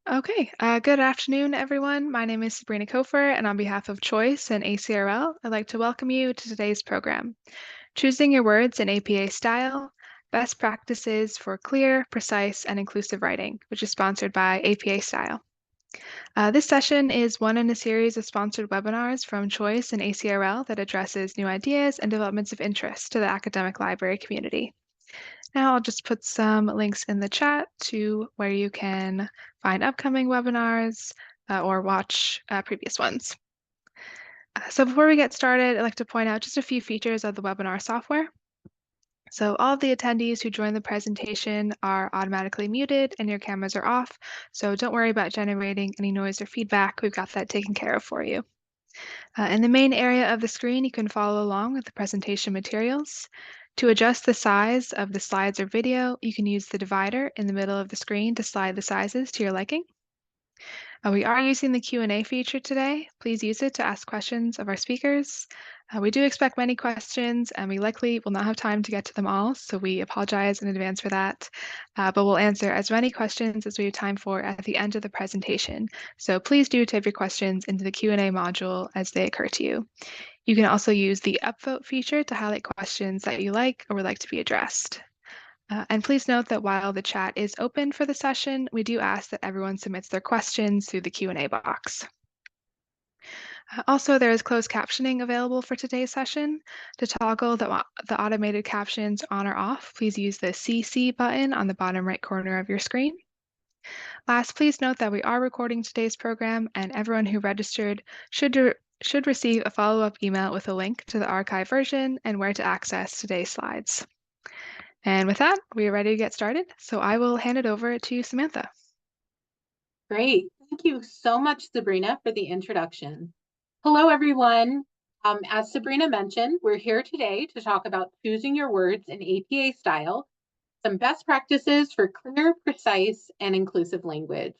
Okay, good afternoon, everyone. My name is Sabrina Kofer, and on behalf of Choice and ACRL, I'd like to welcome you to today's program, Choosing Your Words in APA Style, Best Practices for Clear, Precise, and Inclusive Writing, which is sponsored by APA Style. This session is one in a series of sponsored webinars from Choice and ACRL that addresses new ideas and developments of interest to the academic library community. Now I'll just put some links in the chat to where you can find upcoming webinars or watch previous ones. So before we get started, I'd like to point out just a few features of the webinar software. So all of the attendees who join the presentation are automatically muted and your cameras are off. So don't worry about generating any noise or feedback. We've got that taken care of for you. In the main area of the screen, you can follow along with the presentation materials. To adjust the size of the slides or video, you can use the divider in the middle of the screen to slide the sizes to your liking. We are using the Q&A feature today. Please use it to ask questions of our speakers. We do expect many questions, and we likely will not have time to get to them all, so we apologize in advance for that. But we'll answer as many questions as we have time for at the end of the presentation. So please do type your questions into the Q&A module as they occur to you. You can also use the upvote feature to highlight questions that you like or would like to be addressed. And please note that while the chat is open for the session, we do ask that everyone submits their questions through the Q&A box. Also, there is closed captioning available for today's session. To toggle the automated captions on or off, please use the CC button on the bottom right corner of your screen. Last, please note that we are recording today's program, and everyone who registered should receive a follow-up email with a link to the archive version and where to access today's slides. And with that, we are ready to get started. So I will hand it over to Samantha. Great. Thank you so much, Sabrina, for the introduction. Hello, everyone. As Sabrina mentioned, we're here today to talk about choosing your words in APA style, some best practices for clear, precise, and inclusive language.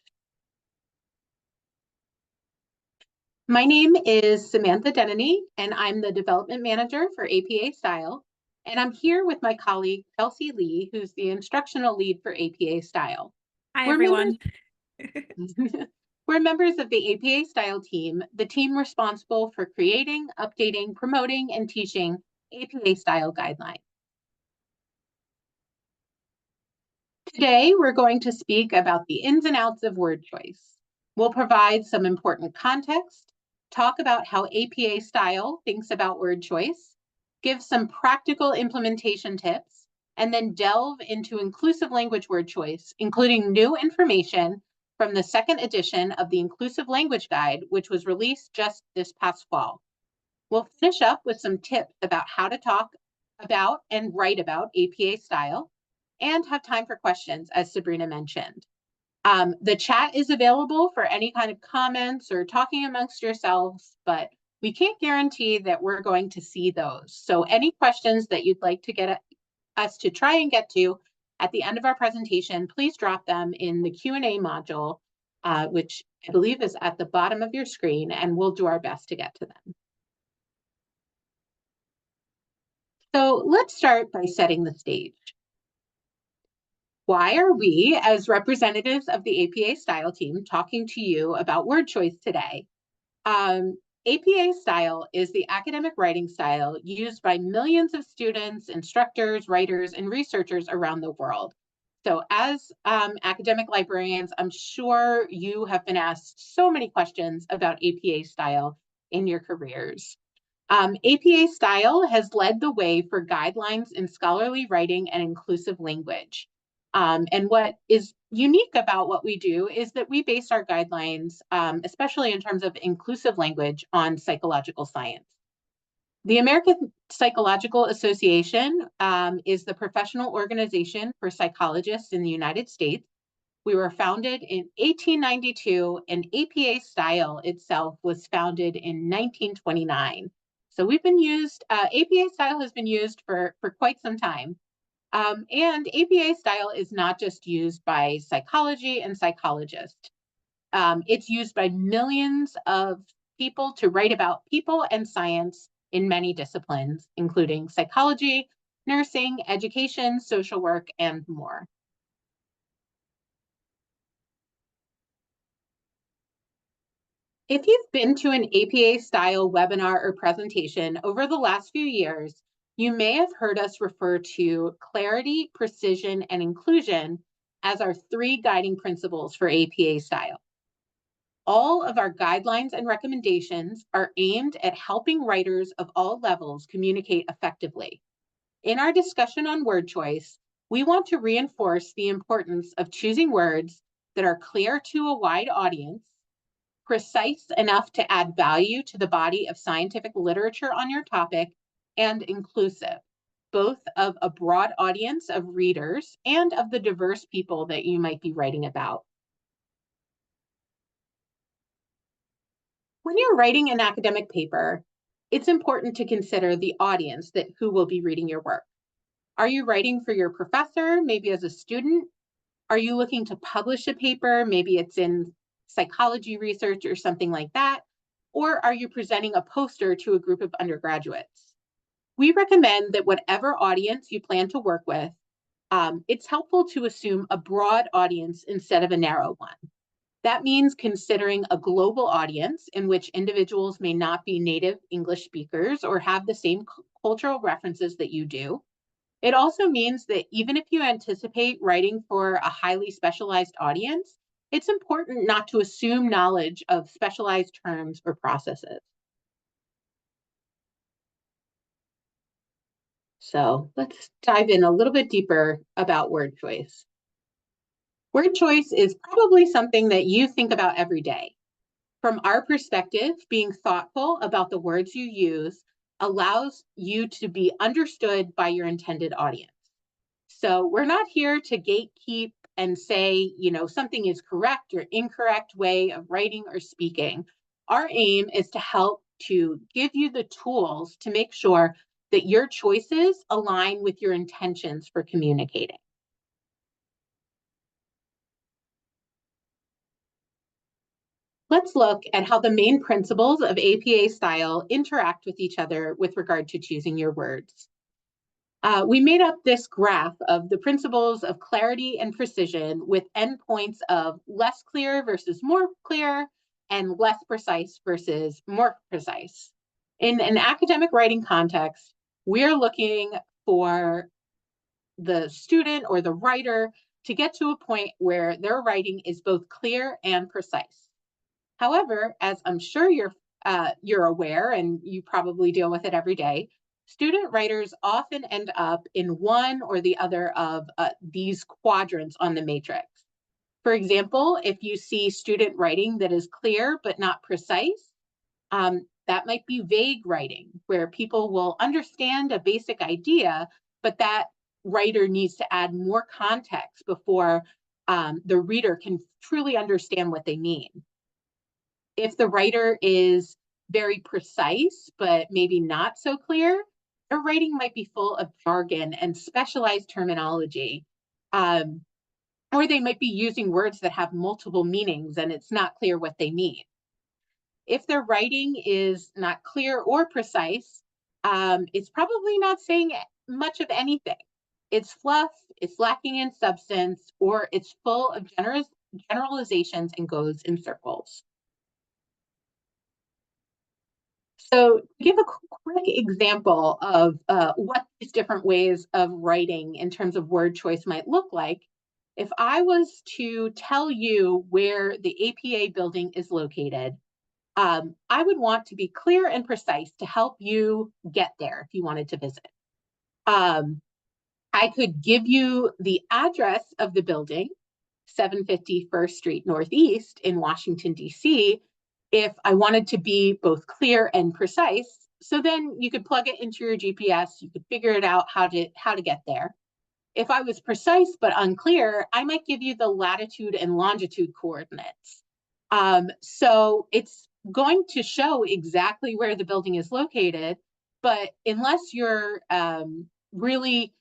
My name is Samantha Denany, and I'm the Development Manager for APA Style. And I'm here with my colleague, Chelsea Lee, who's the Instructional Lead for APA Style. Hi, everyone. We're members of the APA Style team, the team responsible for creating, updating, promoting, and teaching APA Style guidelines. Today, we're going to speak about the ins and outs of word choice. We'll provide some important context, talk about how APA Style thinks about word choice, give some practical implementation tips, and then delve into inclusive language word choice, including new information from the second edition of the Inclusive Language Guide, which was released just this past fall. We'll finish up with some tips about how to talk about and write about APA Style, and have time for questions, as Sabrina mentioned. The chat is available for any kind of comments or talking amongst yourselves, but we can't guarantee that we're going to see those. So any questions that you'd like to get us to try and get to at the end of our presentation, please drop them in the Q&A module, which I believe is at the bottom of your screen, and we'll do our best to get to them. So let's start by setting the stage. Why are we, as representatives of the APA Style team, talking to you about word choice today? APA Style is the academic writing style used by millions of students, instructors, writers, and researchers around the world. So as academic librarians, I'm sure you have been asked so many questions about APA Style in your careers. APA Style has led the way for guidelines in scholarly writing and inclusive language. And what is unique about what we do is that we base our guidelines, especially in terms of inclusive language, on psychological science. The American Psychological Association is the professional organization for psychologists in the United States. We were founded in 1892, and APA Style itself was founded in 1929. So we've been used, APA Style has been used for quite some time. And APA Style is not just used by psychology and psychologists. It's used by millions of people to write about people and science in many disciplines, including psychology, nursing, education, social work, and more. If you've been to an APA-style webinar or presentation over the last few years, you may have heard us refer to clarity, precision, and inclusion as our 3 guiding principles for APA style. All of our guidelines and recommendations are aimed at helping writers of all levels communicate effectively. In our discussion on word choice, we want to reinforce the importance of choosing words that are clear to a wide audience, precise enough to add value to the body of scientific literature on your topic, and inclusive, both of a broad audience of readers and of the diverse people that you might be writing about. When you're writing an academic paper, it's important to consider the audience who will be reading your work. Are you writing for your professor, maybe as a student? Are you looking to publish a paper? Maybe it's in psychology research or something like that. Or are you presenting a poster to a group of undergraduates? We recommend that whatever audience you plan to work with, it's helpful to assume a broad audience instead of a narrow one. That means considering a global audience in which individuals may not be native English speakers or have the same cultural references that you do. It also means that even if you anticipate writing for a highly specialized audience, it's important not to assume knowledge of specialized terms or processes. So let's dive in a little bit deeper about word choice. Word choice is probably something that you think about every day. From our perspective, being thoughtful about the words you use allows you to be understood by your intended audience. So we're not here to gatekeep and say, something is correct or incorrect way of writing or speaking. Our aim is to help to give you the tools to make sure that your choices align with your intentions for communicating. Let's look at how the main principles of APA style interact with each other with regard to choosing your words. We made up this graph of the principles of clarity and precision with endpoints of less clear versus more clear and less precise versus more precise. In an academic writing context, we're looking for the student or the writer to get to a point where their writing is both clear and precise. However, as I'm sure you're aware, and you probably deal with it every day, student writers often end up in one or the other of these quadrants on the matrix. For example, if you see student writing that is clear but not precise, that might be vague writing, where people will understand a basic idea, but that writer needs to add more context before the reader can truly understand what they mean. If the writer is very precise, but maybe not so clear, their writing might be full of jargon and specialized terminology. Or they might be using words that have multiple meanings and it's not clear what they mean. If their writing is not clear or precise, it's probably not saying much of anything. It's fluff, it's lacking in substance, or it's full of generalizations and goes in circles. So to give a quick example of what these different ways of writing in terms of word choice might look like, if I was to tell you where the APA building is located, I would want to be clear and precise to help you get there if you wanted to visit. I could give you the address of the building, 750 First Street Northeast in Washington, D.C., if I wanted to be both clear and precise. So then you could plug it into your GPS, you could figure it out how to get there. If I was precise but unclear, I might give you the latitude and longitude coordinates. So it's going to show exactly where the building is located, but unless you're really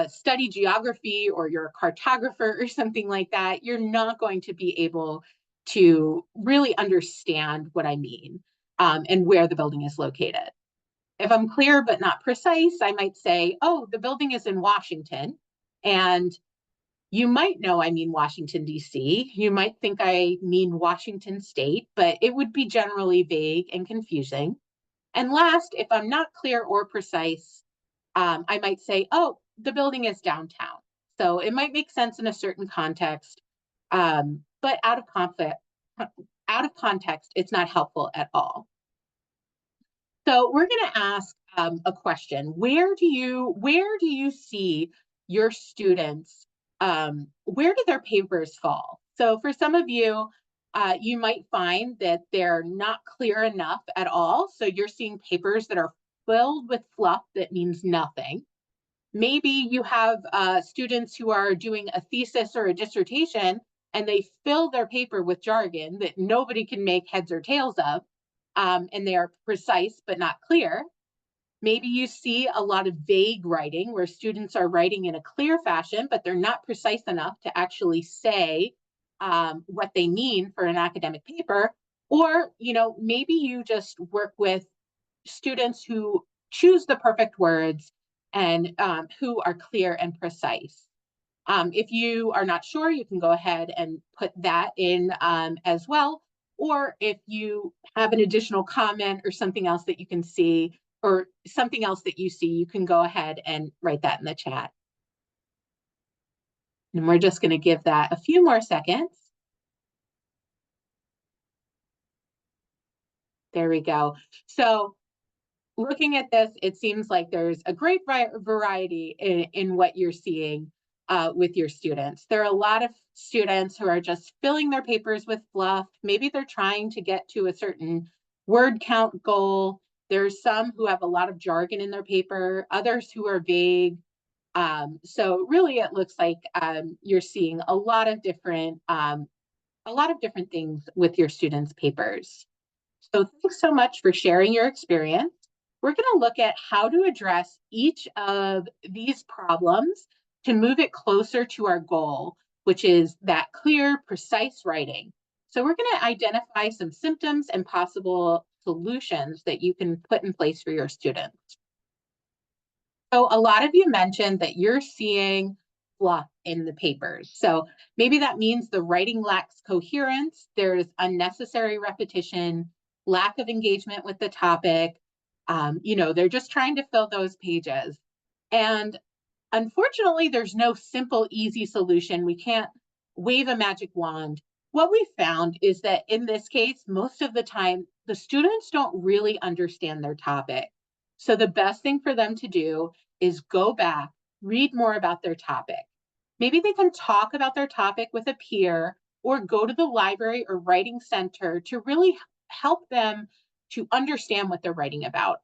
study geography or you're a cartographer or something like that, you're not going to be able to really understand what I mean and where the building is located. If I'm clear but not precise, I might say, oh, the building is in Washington. And You might know I mean Washington, D.C. You might think I mean Washington State, but it would be generally vague and confusing. And last, if I'm not clear or precise, I might say, oh, the building is downtown. So it might make sense in a certain context, but out of context, it's not helpful at all. So we're going to ask a question. Where do you see your students? Where do their papers fall? So for some of you, you might find that they're not clear enough at all. So you're seeing papers that are filled with fluff that means nothing. Maybe you have students who are doing a thesis or a dissertation, and they fill their paper with jargon that nobody can make heads or tails of, and they are precise but not clear. Maybe you see a lot of vague writing where students are writing in a clear fashion, but they're not precise enough to actually say what they mean for an academic paper. Or, maybe you just work with students who choose the perfect words and who are clear and precise. If you are not sure, you can go ahead and put that in as well. Or if you have an additional comment or something else that you can see, or something else that you see, you can go ahead and write that in the chat. And we're just going to give that a few more seconds. There we go. So looking at this, it seems like there's a great variety in what you're seeing with your students. There are a lot of students who are just filling their papers with fluff. Maybe they're trying to get to a certain word count goal. There's some who have a lot of jargon in their paper, others who are vague. So really, it looks like you're seeing a lot of different things with your students' papers. So thanks so much for sharing your experience. We're going to look at how to address each of these problems to move it closer to our goal, which is that clear, precise writing. So we're going to identify some symptoms and possible solutions that you can put in place for your students. So a lot of you mentioned that you're seeing fluff in the papers. So maybe that means the writing lacks coherence, there's unnecessary repetition, lack of engagement with the topic. They're just trying to fill those pages. And unfortunately, there's no simple, easy solution. We can't wave a magic wand. What we found is that in this case, most of the time, the students don't really understand their topic. So the best thing for them to do is go back, read more about their topic. Maybe they can talk about their topic with a peer or go to the library or writing center to really help them to understand what they're writing about.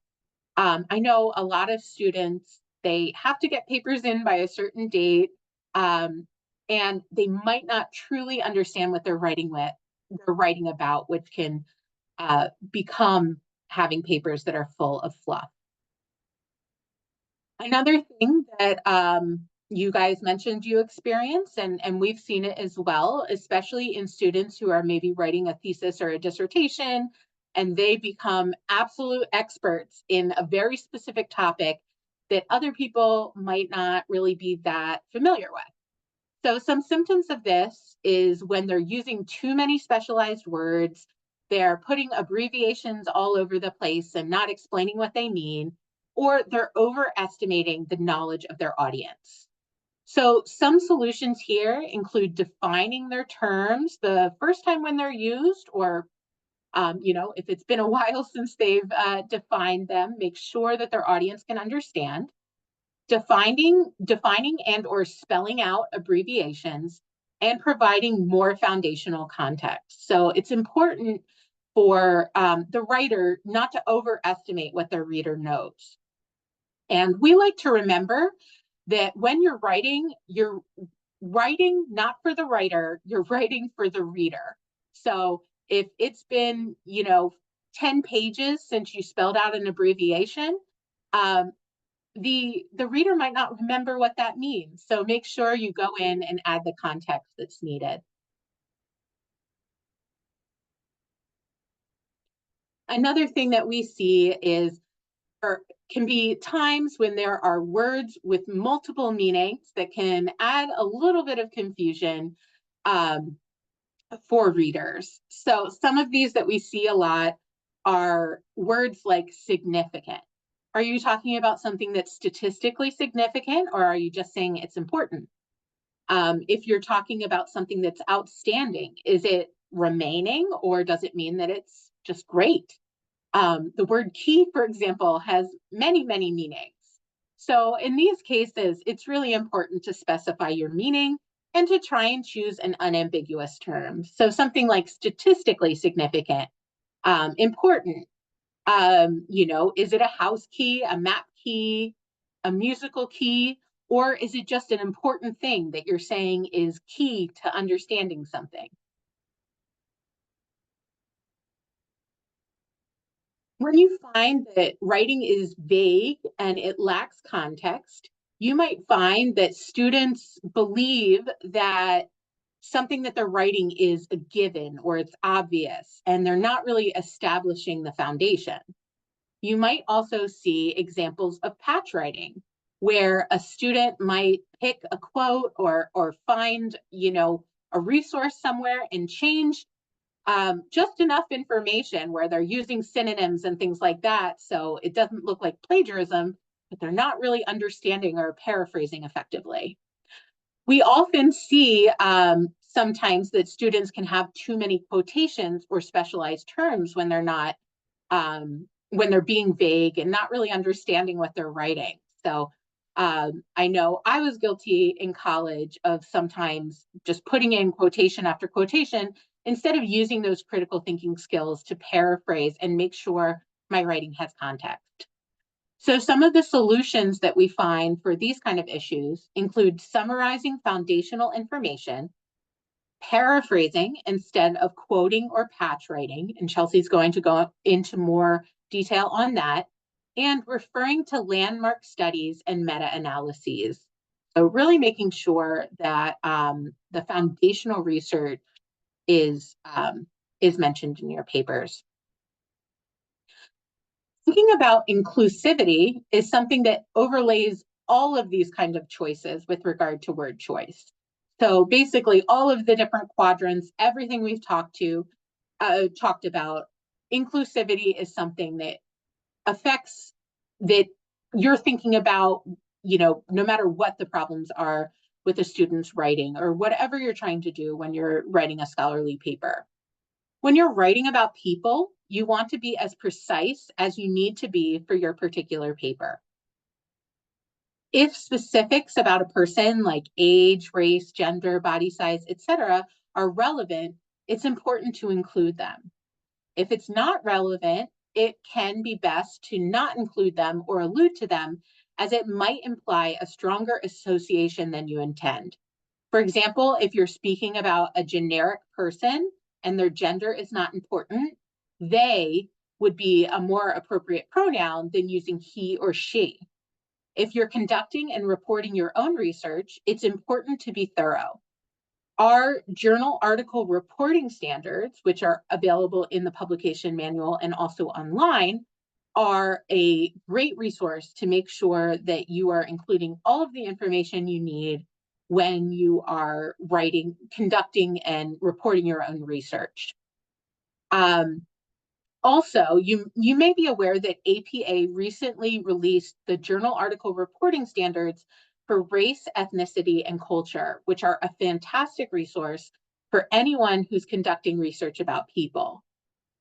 I know a lot of students, they have to get papers in by a certain date, and they might not truly understand what they're writing about, which can become having papers that are full of fluff. Another thing that you guys mentioned you experience, and we've seen it as well, especially in students who are maybe writing a thesis or a dissertation, and they become absolute experts in a very specific topic that other people might not really be that familiar with. So some symptoms of this is when they're using too many specialized words, they're putting abbreviations all over the place and not explaining what they mean, or they're overestimating the knowledge of their audience. So some solutions here include defining their terms the first time when they're used, or if it's been a while since they've defined them, make sure that their audience can understand. Defining and or spelling out abbreviations, and providing more foundational context. So it's important for the writer not to overestimate what their reader knows. And we like to remember that when you're writing not for the writer, you're writing for the reader. So if it's been, 10 pages since you spelled out an abbreviation, the reader might not remember what that means. So make sure you go in and add the context that's needed. Another thing that we see is can be times when there are words with multiple meanings that can add a little bit of confusion for readers. So some of these that we see a lot are words like significant. Are you talking about something that's statistically significant, or are you just saying it's important? If you're talking about something that's outstanding, is it remaining, or does it mean that it's just great? The word key, for example, has many, many meanings. So in these cases, it's really important to specify your meaning and to try and choose an unambiguous term. So something like statistically significant, important, is it a house key, a map key, a musical key, or is it just an important thing that you're saying is key to understanding something? When you find that writing is vague and it lacks context, you might find that students believe that something that they're writing is a given or it's obvious, and they're not really establishing the foundation. You might also see examples of patch writing, where a student might pick a quote or find, a resource somewhere and change just enough information where they're using synonyms and things like that, so it doesn't look like plagiarism, but they're not really understanding or paraphrasing effectively. We often see sometimes that students can have too many quotations or specialized terms when they're being vague and not really understanding what they're writing. So I know I was guilty in college of sometimes just putting in quotation after quotation instead of using those critical thinking skills to paraphrase and make sure my writing has context. So some of the solutions that we find for these kind of issues include summarizing foundational information, paraphrasing instead of quoting or patch writing, and Chelsea's going to go into more detail on that, and referring to landmark studies and meta-analyses. So really making sure that the foundational research is mentioned in your papers. Thinking about inclusivity is something that overlays all of these kind of choices with regard to word choice. So basically all of the different quadrants, everything we've talked about, inclusivity is something that affects that you're thinking about, no matter what the problems are with a student's writing or whatever you're trying to do when you're writing a scholarly paper. When you're writing about people, you want to be as precise as you need to be for your particular paper. If specifics about a person like age, race, gender, body size, etc., are relevant, it's important to include them. If it's not relevant, it can be best to not include them or allude to them, as it might imply a stronger association than you intend. For example, if you're speaking about a generic person and their gender is not important, they would be a more appropriate pronoun than using he or she. If you're conducting and reporting your own research, it's important to be thorough. Our journal article reporting standards, which are available in the publication manual and also online, are a great resource to make sure that you are including all of the information you need when you are writing, conducting, and reporting your own research. Also, you may be aware that APA recently released the journal article reporting standards for race, ethnicity, and culture, which are a fantastic resource for anyone who's conducting research about people.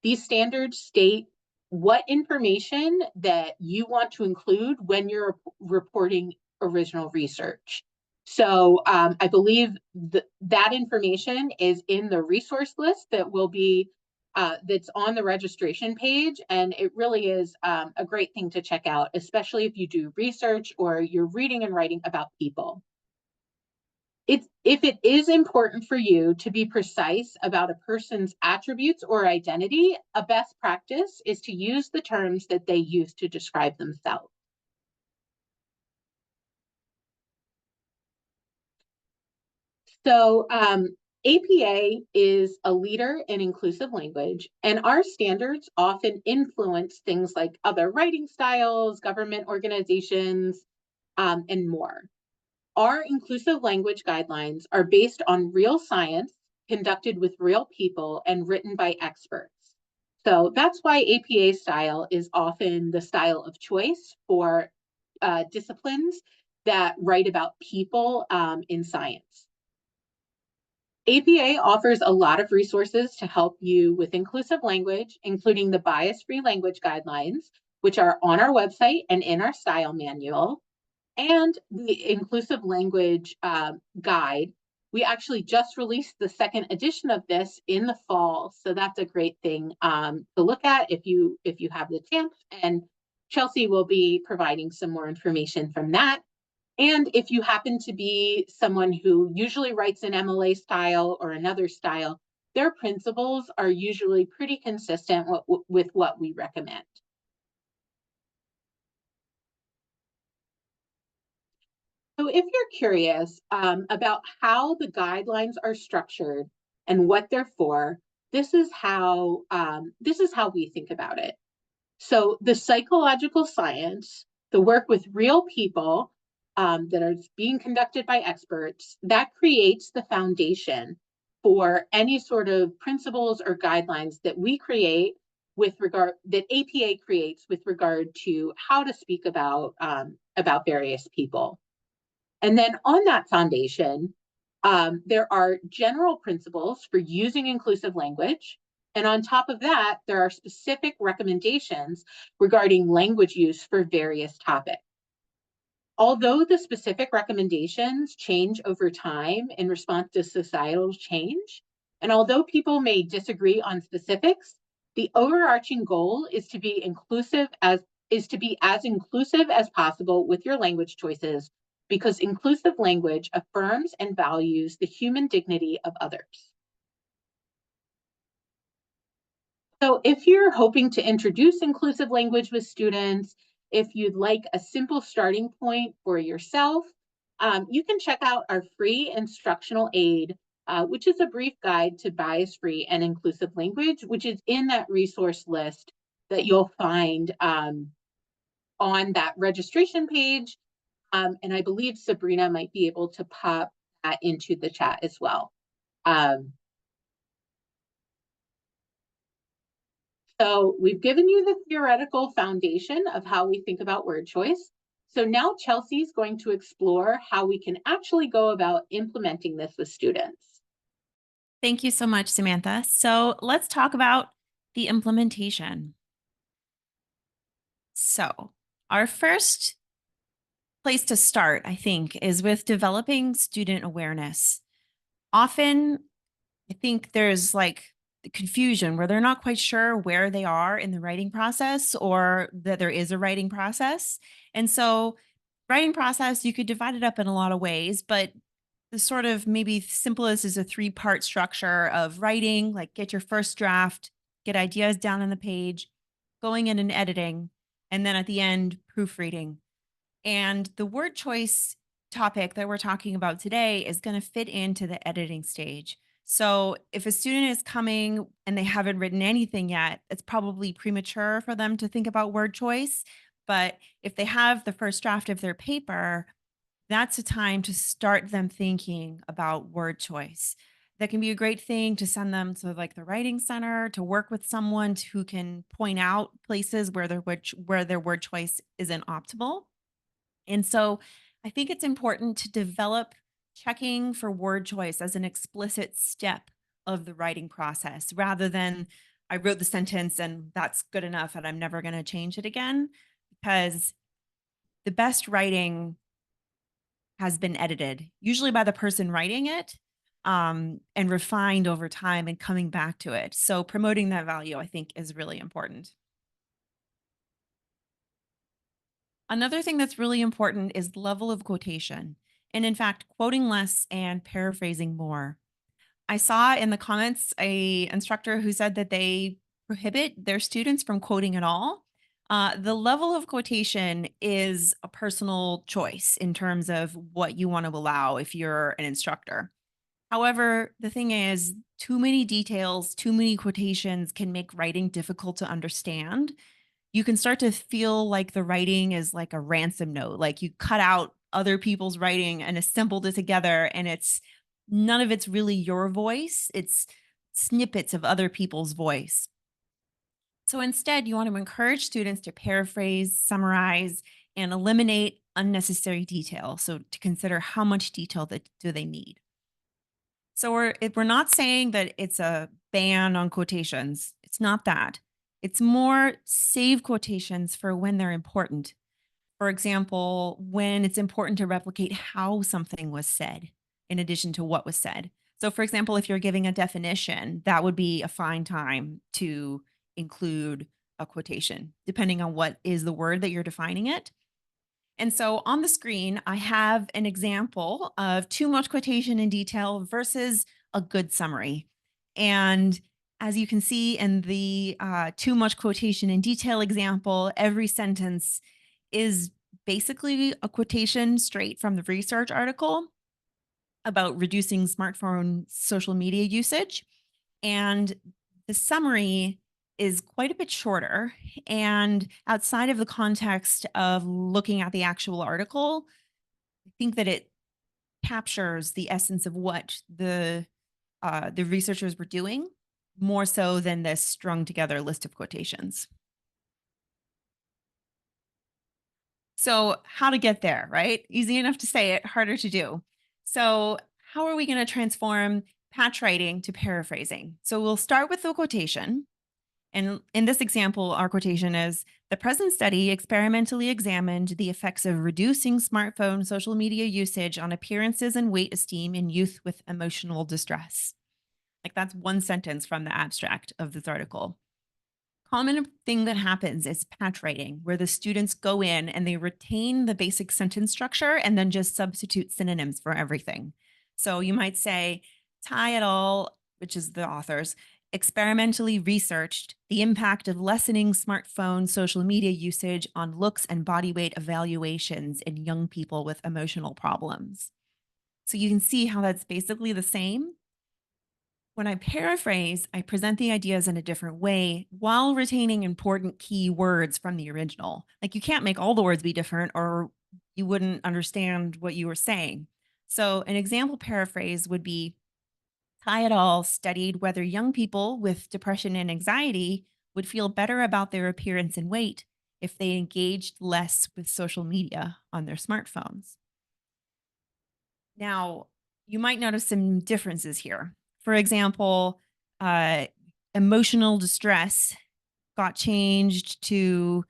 These standards state what information that you want to include when you're reporting original research. So I believe that information is in the resource list that will be that's on the registration page, and it really is a great thing to check out, especially if you do research or you're reading and writing about people. If it is important for you to be precise about a person's attributes or identity, a best practice is to use the terms that they use to describe themselves. So APA is a leader in inclusive language, and our standards often influence things like other writing styles, government organizations, and more. Our inclusive language guidelines are based on real science conducted with real people and written by experts. So that's why APA style is often the style of choice for disciplines that write about people in science. APA offers a lot of resources to help you with inclusive language, including the bias-free language guidelines, which are on our website and in our style manual, and the inclusive language guide. We actually just released the second edition of this in the fall, so that's a great thing to look at if you have the chance. And Chelsea will be providing some more information from that. And if you happen to be someone who usually writes an MLA style or another style, their principles are usually pretty consistent with what we recommend. So if you're curious about how the guidelines are structured and what they're for, this is how we think about it. So the psychological science, the work with real people that are being conducted by experts, that creates the foundation for any sort of principles or guidelines that we create that APA creates with regard to how to speak about various people. And then on that foundation, there are general principles for using inclusive language. And on top of that, there are specific recommendations regarding language use for various topics. Although the specific recommendations change over time in response to societal change, and although people may disagree on specifics, the overarching goal is to be as inclusive as possible with your language choices, because inclusive language affirms and values the human dignity of others. So if you're hoping to introduce inclusive language with students, if you'd like a simple starting point for yourself, you can check out our free instructional aid, which is a brief guide to bias-free and inclusive language, which is in that resource list that you'll find on that registration page. And I believe Sabrina might be able to pop that into the chat as well. So we've given you the theoretical foundation of how we think about word choice. So now Chelsea's going to explore how we can actually go about implementing this with students. Thank you so much, Samantha. So let's talk about the implementation. So, our first place to start, I think, is with developing student awareness. Often, I think there's like confusion where they're not quite sure where they are in the writing process or that there is a writing process. And so, writing process, you could divide it up in a lot of ways, but the sort of maybe simplest is a three-part structure of writing, like get your first draft, get ideas down on the page, going in and editing, and then at the end, proofreading. And the word choice topic that we're talking about today is going to fit into the editing stage. So if a student is coming and they haven't written anything yet, it's probably premature for them to think about word choice. But if they have the first draft of their paper, that's a time to start them thinking about word choice. That can be a great thing to send them to like the writing center to work with someone who can point out places where their word choice isn't optimal. And so I think it's important to develop checking for word choice as an explicit step of the writing process rather than I wrote the sentence and that's good enough and I'm never going to change it again, because the best writing has been edited, usually by the person writing it, and refined over time and coming back to it. So promoting that value, I think, is really important. Another thing that's really important is level of quotation. And in fact, quoting less and paraphrasing more. I saw in the comments a instructor who said that they prohibit their students from quoting at all. The level of quotation is a personal choice in terms of what you want to allow if you're an instructor. However, the thing is, too many details, too many quotations can make writing difficult to understand. You can start to feel like the writing is like a ransom note, like you cut out other people's writing and assembled it together, and it's none of it's really your voice. It's snippets of other people's voice. So instead, you want to encourage students to paraphrase, summarize, and eliminate unnecessary detail. So to consider how much detail that do they need. So we're not saying that it's a ban on quotations. It's not that. It's more save quotations for when they're important. For example, when it's important to replicate how something was said in addition to what was said. So for example, if you're giving a definition, that would be a fine time to include a quotation, depending on what is the word that you're defining it. And so on the screen, I have an example of too much quotation in detail versus a good summary. And as you can see in the too much quotation in detail example, every sentence is basically a quotation straight from the research article about reducing smartphone social media usage. And the summary is quite a bit shorter. And outside of the context of looking at the actual article, I think that it captures the essence of what the researchers were doing more so than this strung together list of quotations. So how to get there, right? Easy enough to say it, harder to do. So how are we going to transform patch writing to paraphrasing? So we'll start with the quotation. And in this example, our quotation is, the present study experimentally examined the effects of reducing smartphone social media usage on appearances and weight esteem in youth with emotional distress. Like that's one sentence from the abstract of this article. Common thing that happens is patch writing, where the students go in and they retain the basic sentence structure and then just substitute synonyms for everything. So you might say, Tai et al., which is the authors, experimentally researched the impact of lessening smartphone social media usage on looks and body weight evaluations in young people with emotional problems. So you can see how that's basically the same. When I paraphrase, I present the ideas in a different way while retaining important key words from the original. Like you can't make all the words be different or you wouldn't understand what you were saying. So an example paraphrase would be, Tai et al. Studied whether young people with depression and anxiety would feel better about their appearance and weight if they engaged less with social media on their smartphones. Now, you might notice some differences here. For example, emotional distress got changed to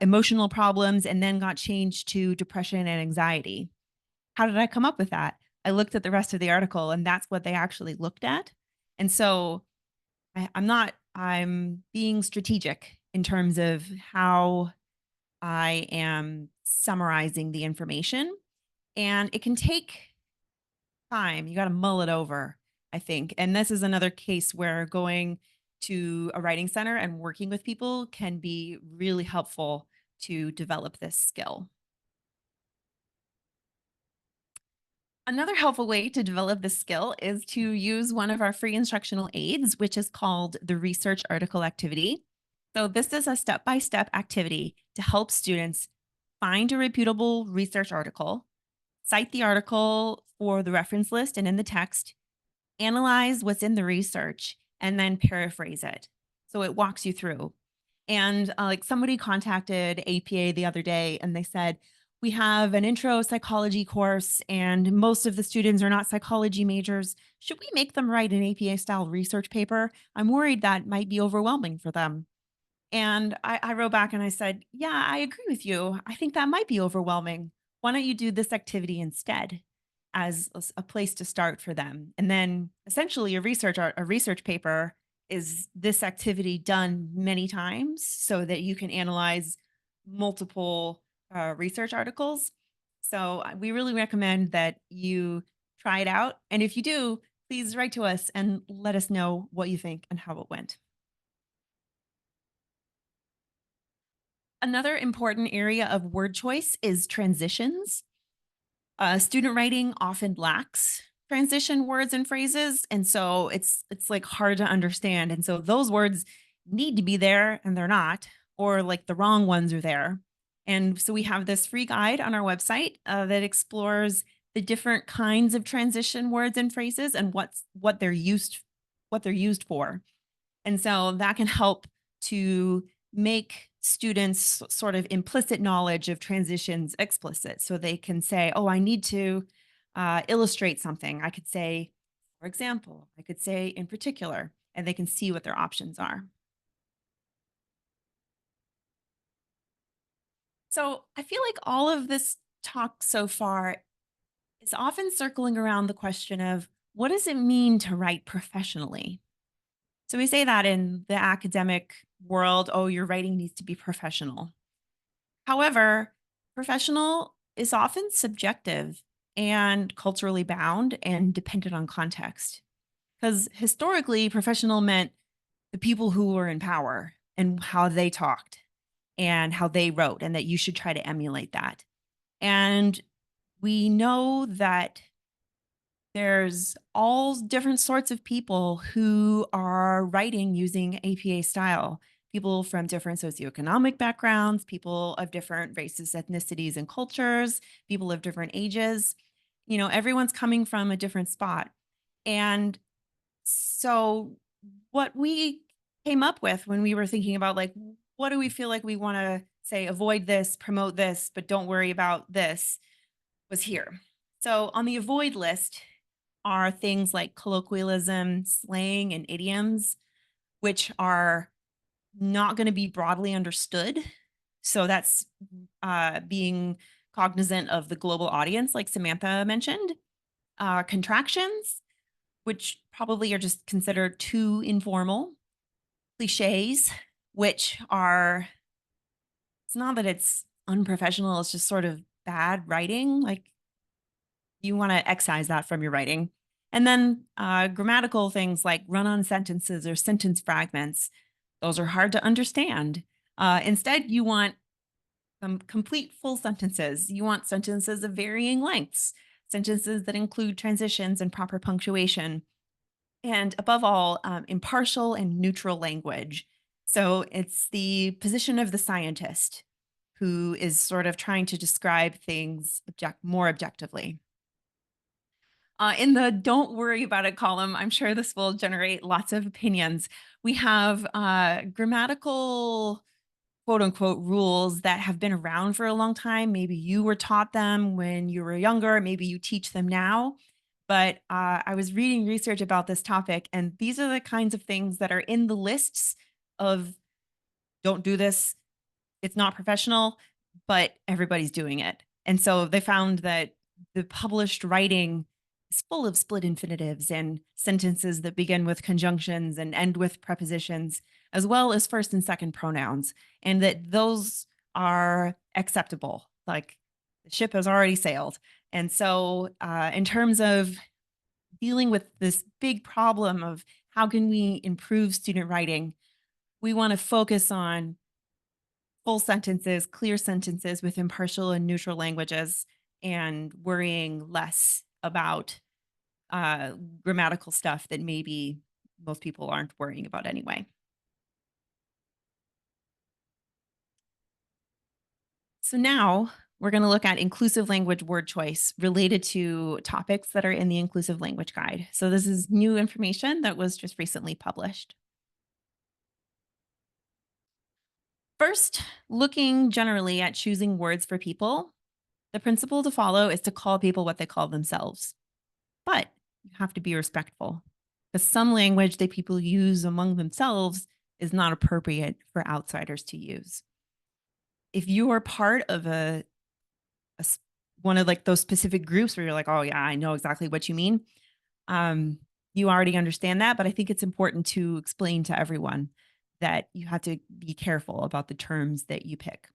emotional problems and then got changed to depression and anxiety. How did I come up with that? I looked at the rest of the article and that's what they actually looked at. And so I'm being strategic in terms of how I am summarizing the information. And it can take time. You got to mull it over, I think. And this is another case where going to a writing center and working with people can be really helpful to develop this skill. Another helpful way to develop this skill is to use one of our free instructional aids, which is called the research article activity. So this is a step-by-step activity to help students find a reputable research article, cite the article for the reference list and in the text, analyze what's in the research, and then paraphrase it. So it walks you through. And like somebody contacted APA the other day and they said, we have an intro psychology course and most of the students are not psychology majors. Should we make them write an APA style research paper? I'm worried that might be overwhelming for them. And I wrote back and I said, yeah, I agree with you. I think that might be overwhelming. Why don't you do this activity instead as a place to start for them? And then essentially a research paper is this activity done many times so that you can analyze multiple research articles. So we really recommend that you try it out. And if you do, please write to us and let us know what you think and how it went. Another important area of word choice is transitions. Student writing often lacks transition words and phrases. And so it's like hard to understand. And so those words need to be there and they're not, or like the wrong ones are there. And so we have this free guide on our website that explores the different kinds of transition words and phrases and what they're used for. And so that can help to make students sort of implicit knowledge of transitions explicit. So they can say, oh, I need to illustrate something. I could say, for example, I could say in particular, and they can see what their options are. So I feel like all of this talk so far is often circling around the question of what does it mean to write professionally? So we say that in the academic world, oh, your writing needs to be professional. However, professional is often subjective and culturally bound and dependent on context. Because historically, professional meant the people who were in power and how they talked and how they wrote, and that you should try to emulate that. And we know that there's all different sorts of people who are writing using APA style. People from different socioeconomic backgrounds, people of different races, ethnicities, and cultures, people of different ages. You know, everyone's coming from a different spot. And so, what we came up with when we were thinking about, like, what do we feel like we want to say, avoid this, promote this, but don't worry about this, was here. So, on the avoid list are things like colloquialism, slang, and idioms, which are not going to be broadly understood. So that's being cognizant of the global audience, like Samantha mentioned. Contractions, which probably are just considered too informal. Cliches, which are, it's not that it's unprofessional, it's just sort of bad writing. Like, you want to excise that from your writing. And then grammatical things like run-on sentences or sentence fragments. Those are hard to understand. Instead, you want some complete full sentences. You want sentences of varying lengths, sentences that include transitions and proper punctuation. And above all, impartial and neutral language. So it's the position of the scientist who is sort of trying to describe things more objectively. In the don't worry about it column, I'm sure this will generate lots of opinions. We have grammatical quote unquote rules that have been around for a long time. Maybe you were taught them when you were younger, maybe you teach them now. But I was reading research about this topic, and these are the kinds of things that are in the lists of don't do this, it's not professional, but everybody's doing it. And so they found that the published writing is full of split infinitives and sentences that begin with conjunctions and end with prepositions, as well as first and second pronouns, and that those are acceptable. Like, the ship has already sailed. And so in terms of dealing with this big problem of how can we improve student writing, we want to focus on full sentences, clear sentences with impartial and neutral languages, and worrying less about grammatical stuff that maybe most people aren't worrying about anyway. So now we're going to look at inclusive language word choice related to topics that are in the Inclusive Language Guide. So this is new information that was just recently published. First, looking generally at choosing words for people, the principle to follow is to call people what they call themselves. But you have to be respectful, because some language that people use among themselves is not appropriate for outsiders to use. If you are part of one of like those specific groups where you're like, oh yeah, I know exactly what you mean, you already understand that. But I think it's important to explain to everyone that you have to be careful about the terms that you pick.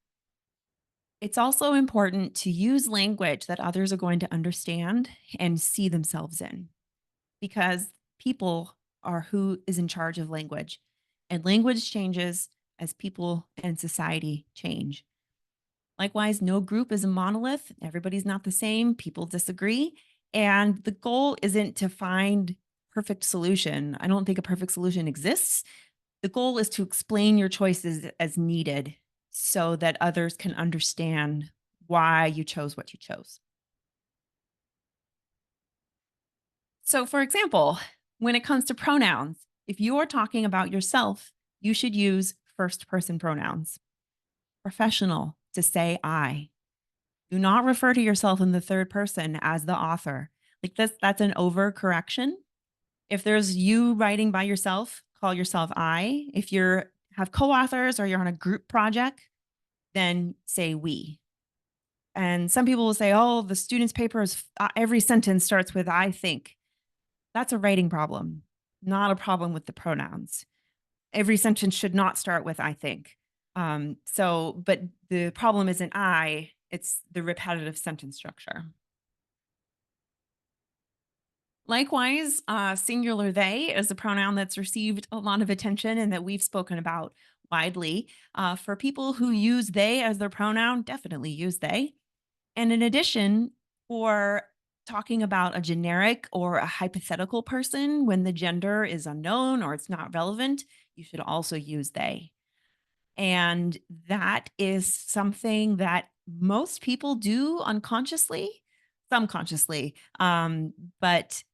It's also important to use language that others are going to understand and see themselves in, because people are who is in charge of language, and language changes as people and society change. Likewise, no group is a monolith. Everybody's not the same. People disagree. And the goal isn't to find perfect solution. I don't think a perfect solution exists. The goal is to explain your choices as needed so that others can understand why you chose what you chose. So, for example, when it comes to pronouns, if you are talking about yourself, you should use first person pronouns. Professional, to say I. Do not refer to yourself in the third person as the author. Like this, that's an overcorrection. If there's you writing by yourself, call yourself I. If you're have co-authors or you're on a group project, then say we. And some people will say, oh, the student's paper is every sentence starts with I think. That's a writing problem, not a problem with the pronouns. Every sentence should not start with I think. But the problem isn't I, it's the repetitive sentence structure. Likewise, singular they is a pronoun that's received a lot of attention and that we've spoken about widely. For people who use they as their pronoun, definitely use they. And in addition, for talking about a generic or a hypothetical person when the gender is unknown or it's not relevant, you should also use they. And that is something that most people do unconsciously, some consciously, but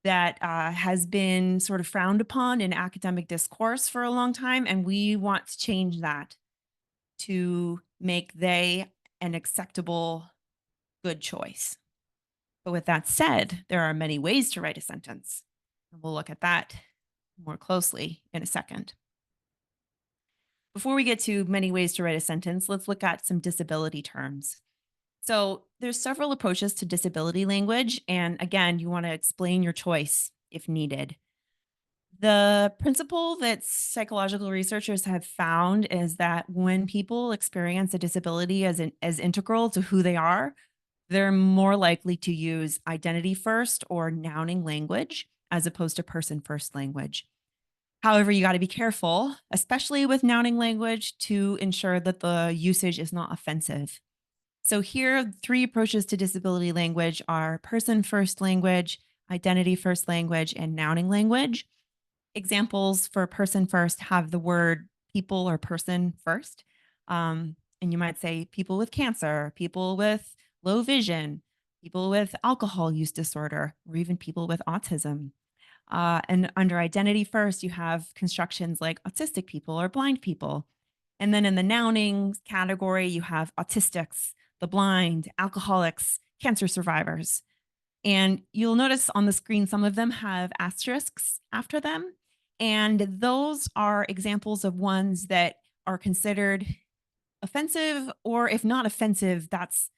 that has been sort of frowned upon in academic discourse for a long time. And we want to change that to make they an acceptable, good choice. But with that said, there are many ways to write a sentence. And we'll look at that more closely in a second. Before we get to many ways to write a sentence, let's look at some disability terms. So there's several approaches to disability language. And again, you want to explain your choice if needed. The principle that psychological researchers have found is that when people experience a disability as integral to who they are, they're more likely to use identity first or nouning language as opposed to person first language. However, you got to be careful, especially with nouning language, to ensure that the usage is not offensive. So here, three approaches to disability language are person first language, identity first language, and nouning language. Examples for person first have the word people or person first. And you might say people with cancer, people with low vision, people with alcohol use disorder, or even people with autism. And under identity first, you have constructions like autistic people or blind people. And then in the nouning category, you have autistics, the blind, alcoholics, cancer survivors. And you'll notice on the screen, some of them have asterisks after them. And those are examples of ones that are considered offensive, or if not offensive, that's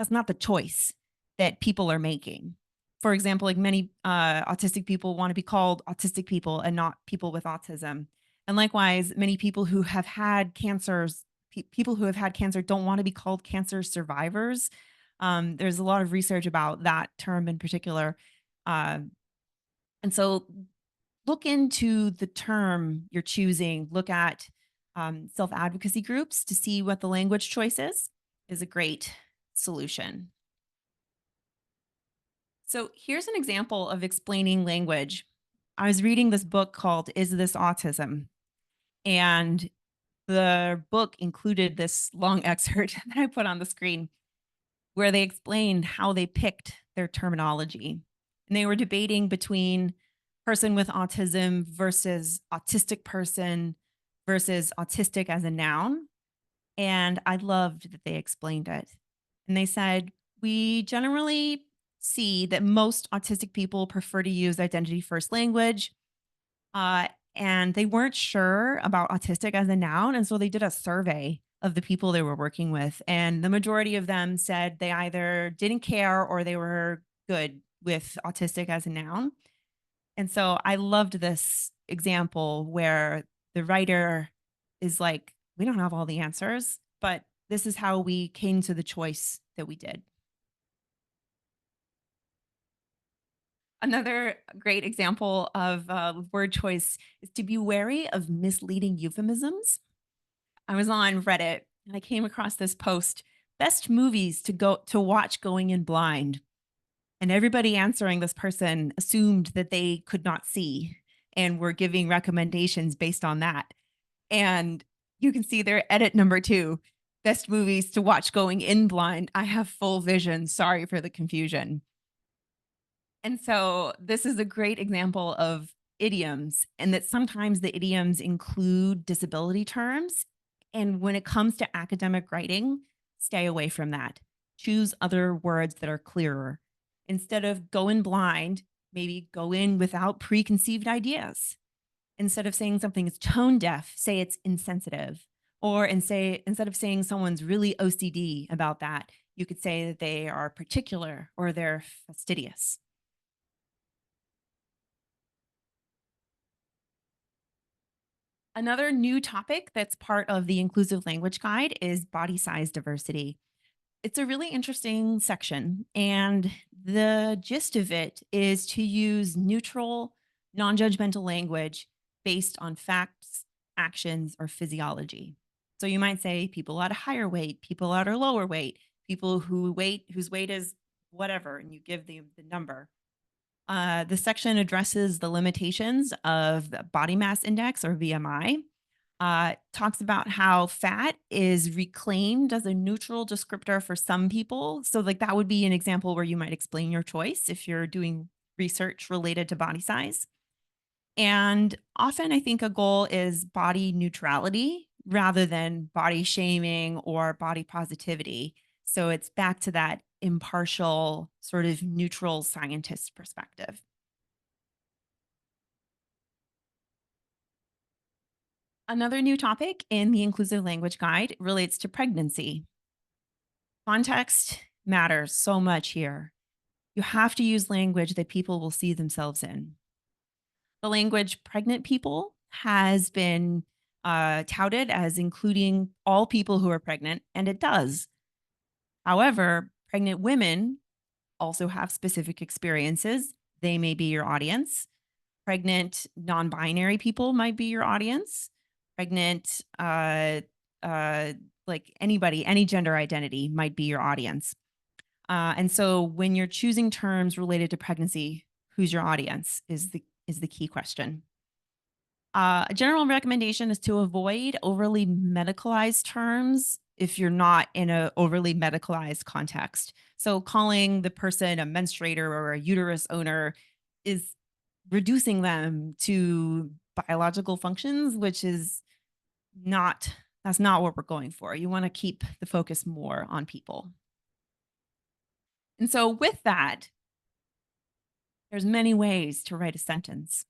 not the choice that people are making. For example, like many autistic people want to be called autistic people and not people with autism. And likewise, many people who have had cancers, people who have had cancer don't want to be called cancer survivors. There's a lot of research about that term in particular. And so look into the term you're choosing, look at self-advocacy groups to see what the language choice is a great solution. So here's an example of explaining language. I was reading this book called Is This Autism? And the book included this long excerpt that I put on the screen where they explained how they picked their terminology. And they were debating between person with autism versus autistic person versus autistic as a noun. And I loved that they explained it. And they said, we generally see that most autistic people prefer to use identity first language. And they weren't sure about autistic as a noun. And so they did a survey of the people they were working with. And the majority of them said they either didn't care or they were good with autistic as a noun. And so I loved this example where the writer is like, we don't have all the answers, but this is how we came to the choice that we did. Another great example of word choice is to be wary of misleading euphemisms. I was on Reddit and I came across this post, best movies to watch going in blind. And everybody answering this person assumed that they could not see and were giving recommendations based on that. And you can see their edit number 2, best movies to watch going in blind. I have full vision. Sorry for the confusion. And so this is a great example of idioms, and that sometimes the idioms include disability terms. And when it comes to academic writing, stay away from that. Choose other words that are clearer. Instead of go in blind, maybe go in without preconceived ideas. Instead of saying something is tone deaf, say it's insensitive. Or instead of saying someone's really OCD about that, you could say that they are particular or they're fastidious. Another new topic that's part of the Inclusive Language Guide is body size diversity. It's a really interesting section, and the gist of it is to use neutral, non-judgmental language based on facts, actions, or physiology. So you might say people at a higher weight, people at a lower weight, people whose weight is whatever, and you give the number. The section addresses the limitations of the body mass index or BMI. Talks about how fat is reclaimed as a neutral descriptor for some people. So like that would be an example where you might explain your choice if you're doing research related to body size. And often I think a goal is body neutrality rather than body shaming or body positivity. So it's back to that impartial, sort of neutral scientist perspective. Another new topic in the Inclusive Language Guide relates to pregnancy. Context matters so much here. You have to use language that people will see themselves in. The language pregnant people has been touted as including all people who are pregnant, and it does. However, pregnant women also have specific experiences. They may be your audience. Pregnant non-binary people might be your audience. Pregnant, like anybody, any gender identity might be your audience. And so when you're choosing terms related to pregnancy, who's your audience is the key question. A general recommendation is to avoid overly medicalized terms if you're not in an overly medicalized context. So calling the person a menstruator or a uterus owner is reducing them to biological functions, which is that's not what we're going for. You want to keep the focus more on people. And so with that, there's many ways to write a sentence.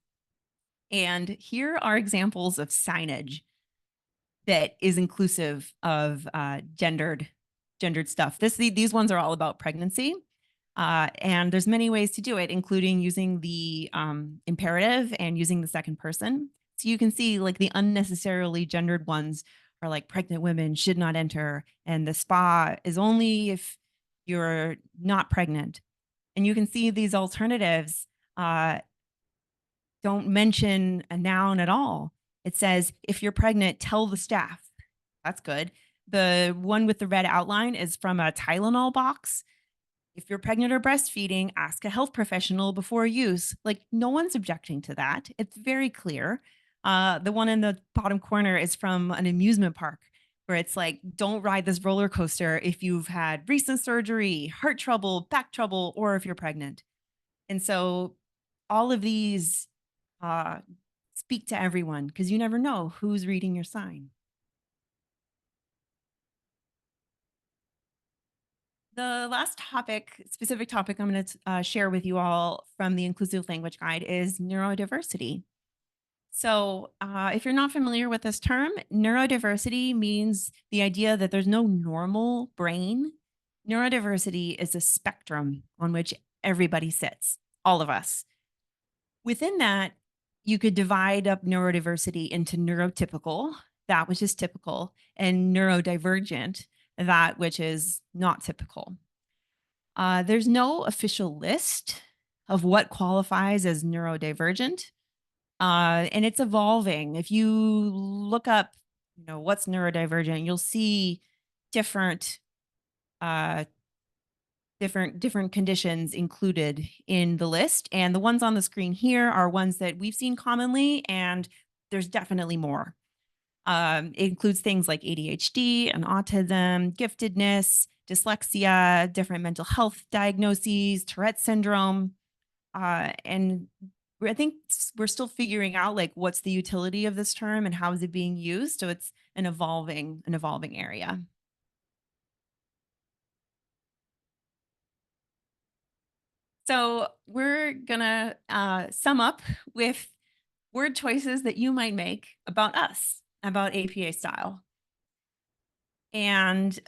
And here are examples of signage that is inclusive of gendered stuff. These ones are all about pregnancy. And there's many ways to do it, including using the imperative and using the second person. So you can see like the unnecessarily gendered ones are like pregnant women should not enter, and the spa is only if you're not pregnant. And you can see these alternatives don't mention a noun at all. It says, if you're pregnant, tell the staff. That's good. The one with the red outline is from a Tylenol box. If you're pregnant or breastfeeding, ask a health professional before use. Like no one's objecting to that. It's very clear. The one in the bottom corner is from an amusement park where it's like, don't ride this roller coaster if you've had recent surgery, heart trouble, back trouble, or if you're pregnant. And so all of these speak to everyone because you never know who's reading your sign. The last specific topic I'm going to share with you all from the Inclusive Language Guide is neurodiversity. So if you're not familiar with this term, neurodiversity means the idea that there's no normal brain. Neurodiversity is a spectrum on which everybody sits, all of us. Within that, you could divide up neurodiversity into neurotypical, that which is typical, and neurodivergent, that which is not typical. There's no official list of what qualifies as neurodivergent, and it's evolving. If you look up, what's neurodivergent, you'll see different different conditions included in the list. And the ones on the screen here are ones that we've seen commonly, and there's definitely more. It includes things like ADHD and autism, giftedness, dyslexia, different mental health diagnoses, Tourette syndrome. And I think we're still figuring out like what's the utility of this term and how is it being used. So it's an evolving area. So we're gonna sum up with word choices that you might make about us, about APA style. And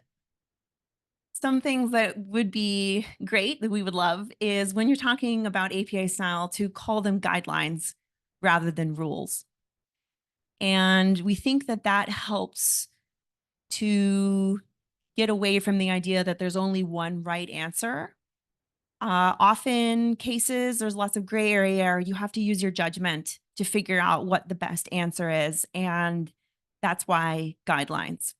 some things that would be great that we would love is when you're talking about APA style to call them guidelines rather than rules. And we think that that helps to get away from the idea that there's only one right answer. Often cases, there's lots of gray area, or you have to use your judgment to figure out what the best answer is. And that's why guidelines.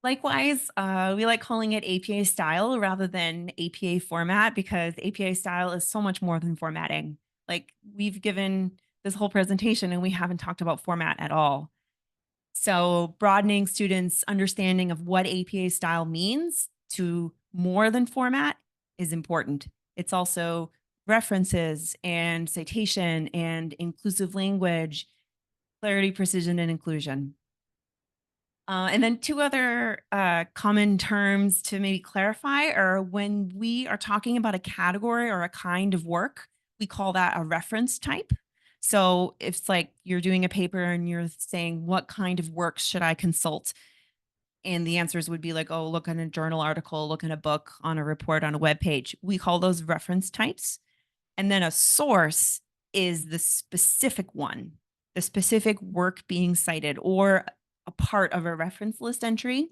Likewise, we like calling it APA style rather than APA format because APA style is so much more than formatting. Like we've given this whole presentation and we haven't talked about format at all. So broadening students' understanding of what APA style means to more than format is important. It's also references and citation and inclusive language, clarity, precision, and inclusion. And then two other common terms to maybe clarify are when we are talking about a category or a kind of work, we call that a reference type. So if it's like you're doing a paper and you're saying, what kind of works should I consult? And the answers would be like, oh, look in a journal article, look in a book, on a report, on a web page. We call those reference types. And then a source is the specific one, the specific work being cited or a part of a reference list entry.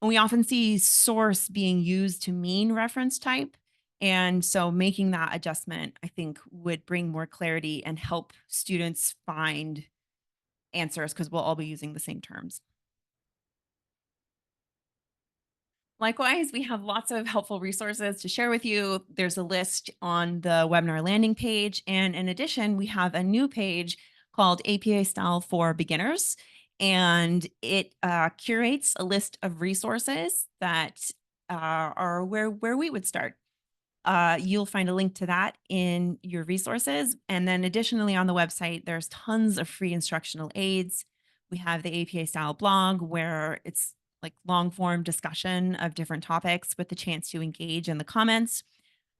And we often see source being used to mean reference type. And so making that adjustment, I think, would bring more clarity and help students find answers because we'll all be using the same terms. Likewise, we have lots of helpful resources to share with you. There's a list on the webinar landing page. And in addition, we have a new page called APA Style for Beginners. And it curates a list of resources that are where we would start. You'll find a link to that in your resources. And then additionally on the website, there's tons of free instructional aids. We have the APA Style blog where it's like long form discussion of different topics with the chance to engage in the comments,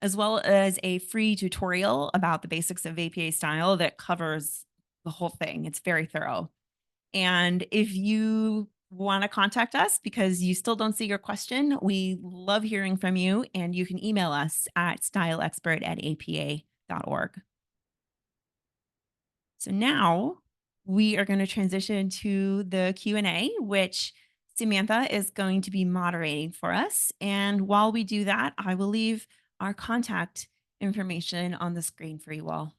as well as a free tutorial about the basics of APA style that covers the whole thing. It's very thorough. And if you want to contact us because you still don't see your question, we love hearing from you, and you can email us at styleexpert@apa.org. So now we are going to transition to the Q&A, which Samantha is going to be moderating for us. And while we do that, I will leave our contact information on the screen for you all.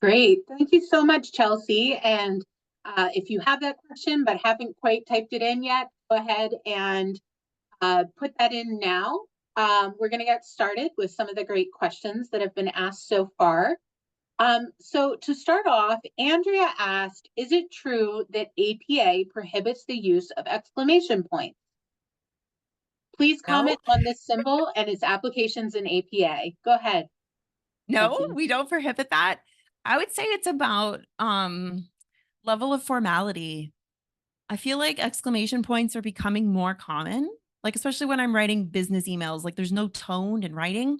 Great. Thank you so much, Chelsea. And if you have that question but haven't quite typed it in yet, go ahead and put that in now. We're going to get started with some of the great questions that have been asked so far. So to start off, Andrea asked, is it true that APA prohibits the use of exclamation points? Please comment on this symbol and its applications in APA. Go ahead. No, Chelsea. we don't prohibit that. I would say it's about level of formality. I feel like exclamation points are becoming more common, like especially when I'm writing business emails, like there's no tone in writing.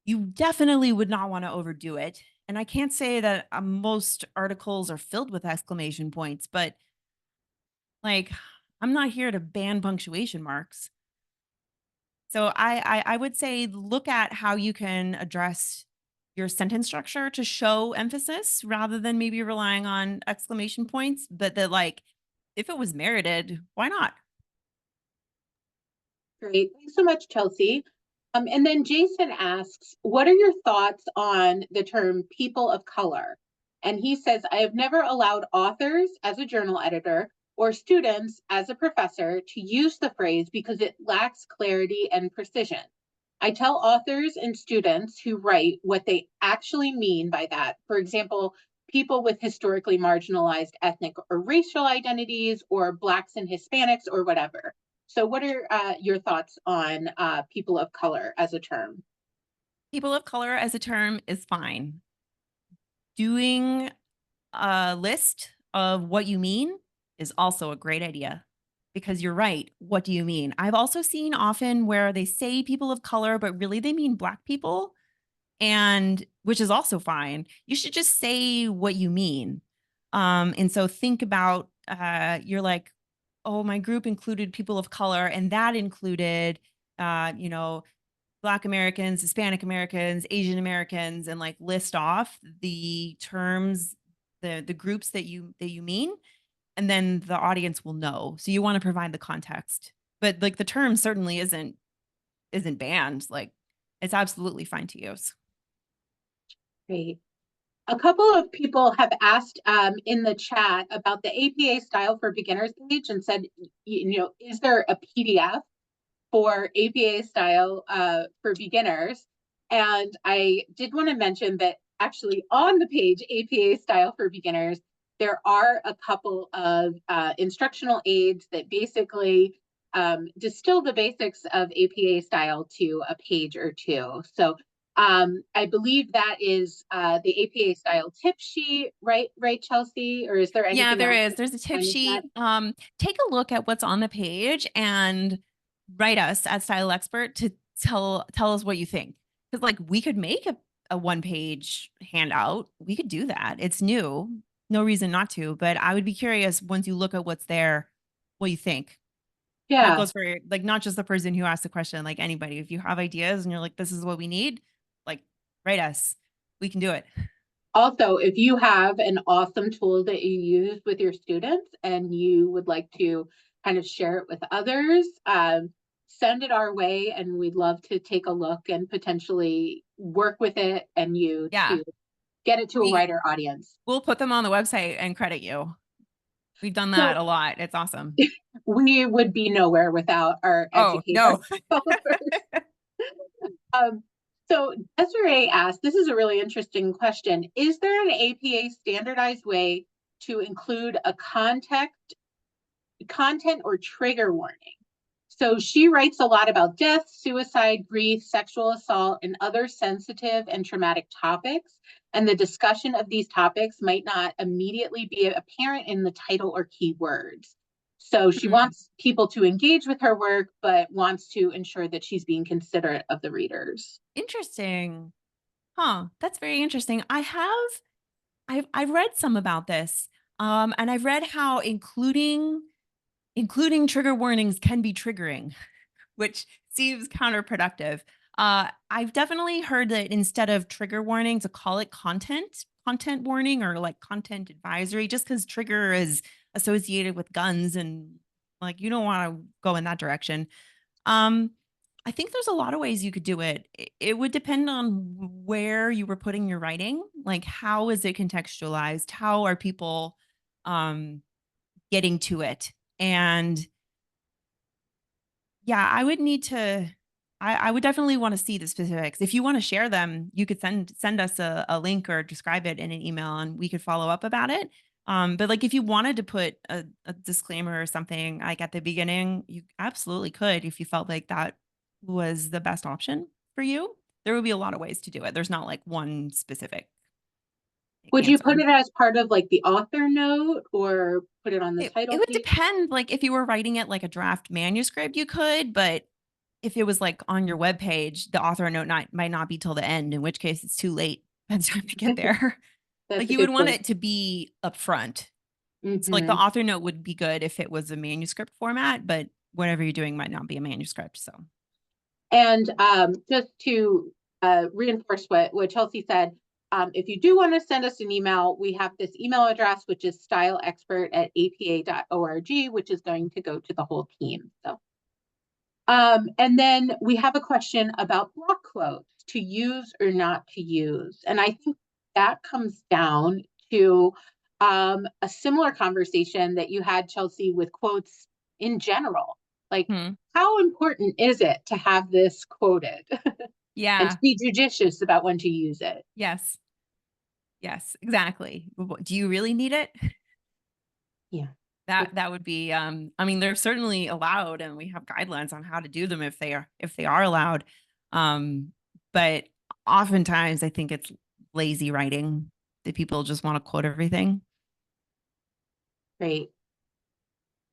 You definitely would not want to overdo it. And I can't say that most articles are filled with exclamation points, but like I'm not here to ban punctuation marks. So I would say look at how you can address your sentence structure to show emphasis rather than maybe relying on exclamation points, but that like if it was merited, why not? Great. Thanks so much, Chelsea. And then Jason asks, what are your thoughts on the term people of color? And he says, I have never allowed authors as a journal editor or students as a professor to use the phrase because it lacks clarity and precision. I tell authors and students who write what they actually mean by that. For example, people with historically marginalized ethnic or racial identities, or Blacks and Hispanics, or whatever. So what are your thoughts on people of color as a term? People of color as a term is fine. Doing a list of what you mean is also a great idea, because you're right. What do you mean? I've also seen often where they say people of color, but really they mean Black people, and which is also fine. You should just say what you mean. And so think about, you're like, oh, my group included people of color, and that included, you know, Black Americans, Hispanic Americans, Asian Americans, and like list off the terms, the groups that you mean, and then the audience will know. So you want to provide the context, but like the term certainly isn't banned. Like it's absolutely fine to use. Great. A couple of people have asked in the chat about the APA style for beginners page and said, is there a PDF for APA style for beginners? And I did want to mention that actually on the page APA style for beginners, there are a couple of instructional aids that basically distill the basics of APA style to a page or two. So I believe that is the APA style tip sheet, right, Chelsea? Or is there anything Yeah, there else is. There's a tip on the sheet. chat? Take a look at what's on the page and write us at Style Expert to tell us what you think. Because like we could make a one-page handout. We could do that. It's new. No reason not to. But I would be curious once you look at what's there, what you think. That Yeah. goes for like not just the person who asked the question, like anybody. If you have ideas and you're like, this is what we need, like write us. We can do it. Also, if you have an awesome tool that you use with your students and you would like to kind of share it with others, send it our way, and we'd love to take a look and potentially work with it and you Yeah. to get it to a wider audience. We'll put them on the website and credit you. We've done that So a lot. It's awesome. we would be nowhere without our Oh, educators. no. So Desiree asked, this is a really interesting question. Is there an APA standardized way to include a content or trigger warning? So she writes a lot about death, suicide, grief, sexual assault, and other sensitive and traumatic topics. And the discussion of these topics might not immediately be apparent in the title or keywords. So she wants people to engage with her work, but wants to ensure that she's being considerate of the readers. Interesting. Huh. That's very interesting. I've read some about this. And I've read how including trigger warnings can be triggering, which seems counterproductive. I've definitely heard that instead of trigger warning, to call it content warning or like content advisory, just because trigger is associated with guns and like you don't want to go in that direction. I think there's a lot of ways you could do it. It would depend on where you were putting your writing. Like, how is it contextualized? How are people getting to it? And yeah, I would need to, I would definitely want to see the specifics. If you want to share them, you could send us a link or describe it in an email and we could follow up about it. But like if you wanted to put a disclaimer or something like at the beginning, you absolutely could if you felt like that was the best option for you. There would be a lot of ways to do it. There's not like one specific Would you answer. put it as part of like the author note or put it on the It title would page? depend. Like if you were writing it like a draft manuscript, you could, but if it was like on your webpage, the author note might not be till the end, in which case it's too late by the time to get there. That's Like a you would good want point. it to be upfront. So like the Mhm. author note would be good if it was a manuscript format, but whatever you're doing might not be a manuscript. So And just to reinforce what Chelsea said, if you do want to send us an email, we have this email address, which is styleexpert@apa.org, which is going to go to the whole team. So, and then we have a question about block quotes, to use or not to use. And I think that comes down to a similar conversation that you had, Chelsea, with quotes in general. Like, how important is it to have this quoted and Yeah. to be judicious about when to use it? Yes. Yes, exactly. Do you really need it? Yeah. That would be I mean, they're certainly allowed and we have guidelines on how to do them if they are allowed. But oftentimes I think it's lazy writing that people just want to quote everything. Great.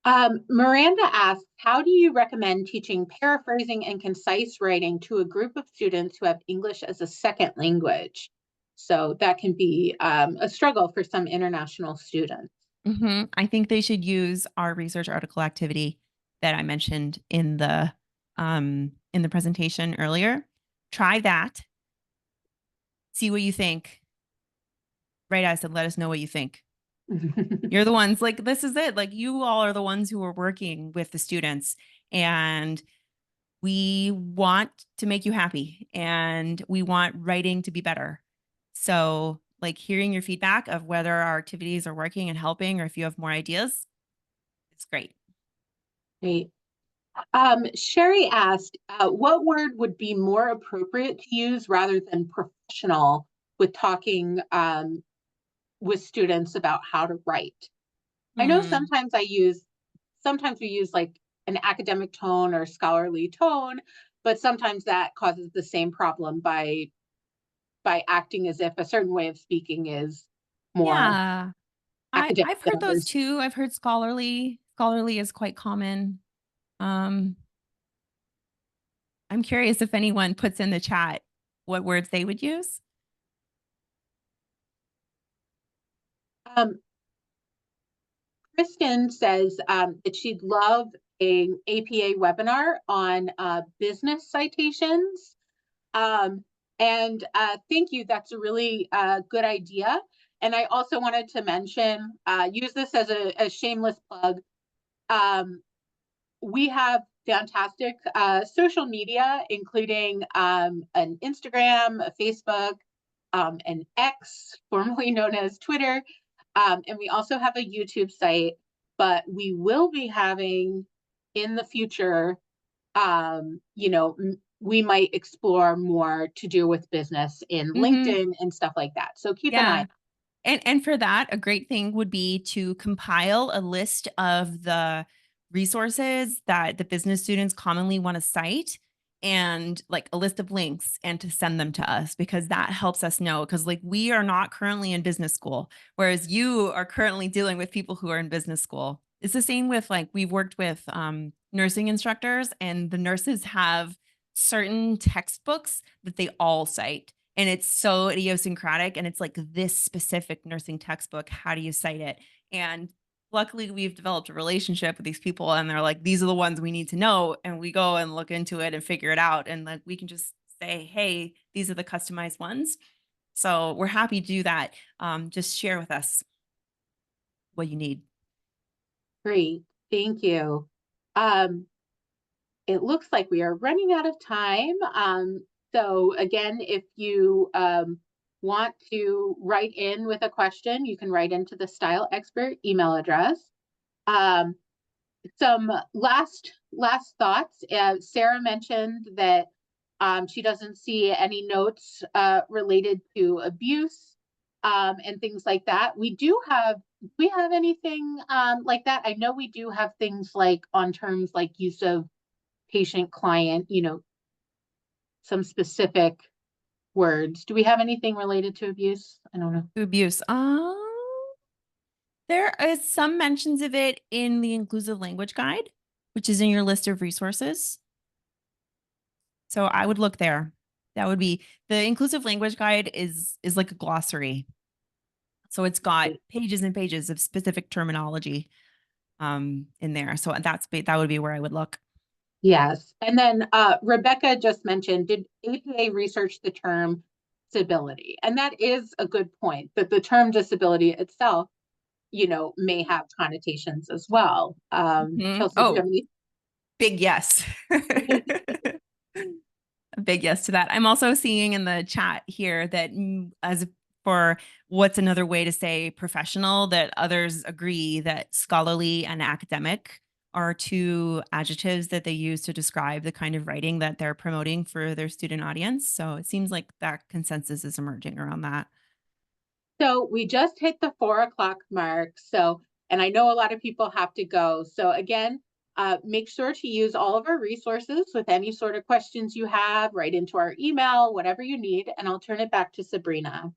Miranda asks, how do you recommend teaching paraphrasing and concise writing to a group of students who have English as a second language? So that can be a struggle for some international students. I think they should use our research article activity that I mentioned in the presentation earlier. Try that. See what you think. Write us and let us know what you think. You're the ones, like, this is it. Like, you all are the ones who are working with the students, and we want to make you happy and we want writing to be better. So, like, hearing your feedback of whether our activities are working and helping, or if you have more ideas, it's great. Great. Sherry asked, what word would be more appropriate to use rather than professional with talking with students about how to write? I know sometimes we use like an academic tone or scholarly tone, but sometimes that causes the same problem by acting as if a certain way of speaking is more Yeah. academic I've than heard those others. too. I've heard scholarly. Scholarly is quite common. Um, I'm curious if anyone puts in the chat what words they would use. Um, Kristen says that she'd love an APA webinar on business citations. And thank you. That's a really good idea. And I also wanted to mention, use this as a shameless plug. We have fantastic social media, including an Instagram, a Facebook, an X, formerly known as Twitter. And we also have a YouTube site, but we will be having in the future, we might explore more to do with business in LinkedIn and stuff like that. So keep an eye. Yeah. And for that, a great thing would be to compile a list of the resources that the business students commonly want to cite, and like a list of links, and to send them to us, because that helps us know, because like we are not currently in business school, whereas you are currently dealing with people who are in business school. It's the same with, like, we've worked with nursing instructors, and the nurses have certain textbooks that they all cite. And it's so idiosyncratic, and it's like this specific nursing textbook. How do you cite it? And luckily, we've developed a relationship with these people, and they're like, these are the ones we need to know. And we go and look into it and figure it out. And like, we can just say, hey, these are the customized ones. So we're happy to do that. Just share with us what you need. Great. Thank you. Um, it looks like we are running out of time. So again, if you want to write in with a question, you can write into the Style Expert email address. Some last thoughts. Sarah mentioned that she doesn't see any notes related to abuse and things like that. We have anything like that? I know we do have things like on terms like use of patient client, some specific words. Do we have anything related to abuse? I don't know. Abuse. There is some mentions of it in the inclusive language guide, which is in your list of resources. So I would look there. That would be the inclusive language guide is like a glossary. So it's got pages and pages of specific terminology in there. So that would be where I would look. Yes. And then Rebecca just mentioned, did APA research the term disability? And that is a good point, that the term disability itself, may have connotations as well. Chelsea, do you have any? Big yes. A big yes to that. I'm also seeing in the chat here that as for what's another way to say professional that others agree that scholarly and academic are two adjectives that they use to describe the kind of writing that they're promoting for their student audience. So it seems like that consensus is emerging around that. So we just hit the 4 o'clock mark. So, and I know a lot of people have to go. So again, make sure to use all of our resources with any sort of questions you have, right into our email, whatever you need, and I'll turn it back to Sabrina.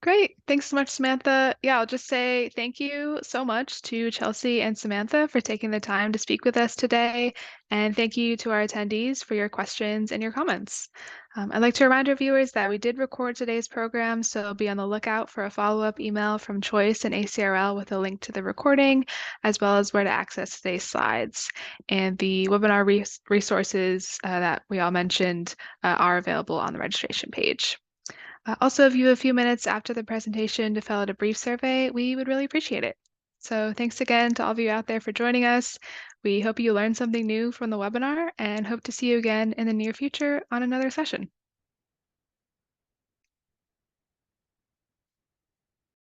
Great. Thanks so much, Samantha. Yeah, I'll just say thank you so much to Chelsea and Samantha for taking the time to speak with us today. And thank you to our attendees for your questions and your comments. I'd like to remind our viewers that we did record today's program, so be on the lookout for a follow-up email from Choice and ACRL with a link to the recording, as well as where to access today's slides. And the webinar resources that we all mentioned are available on the registration page. Also, if you have a few minutes after the presentation to fill out a brief survey, we would really appreciate it. So thanks again to all of you out there for joining us. We hope you learned something new from the webinar and hope to see you again in the near future on another session.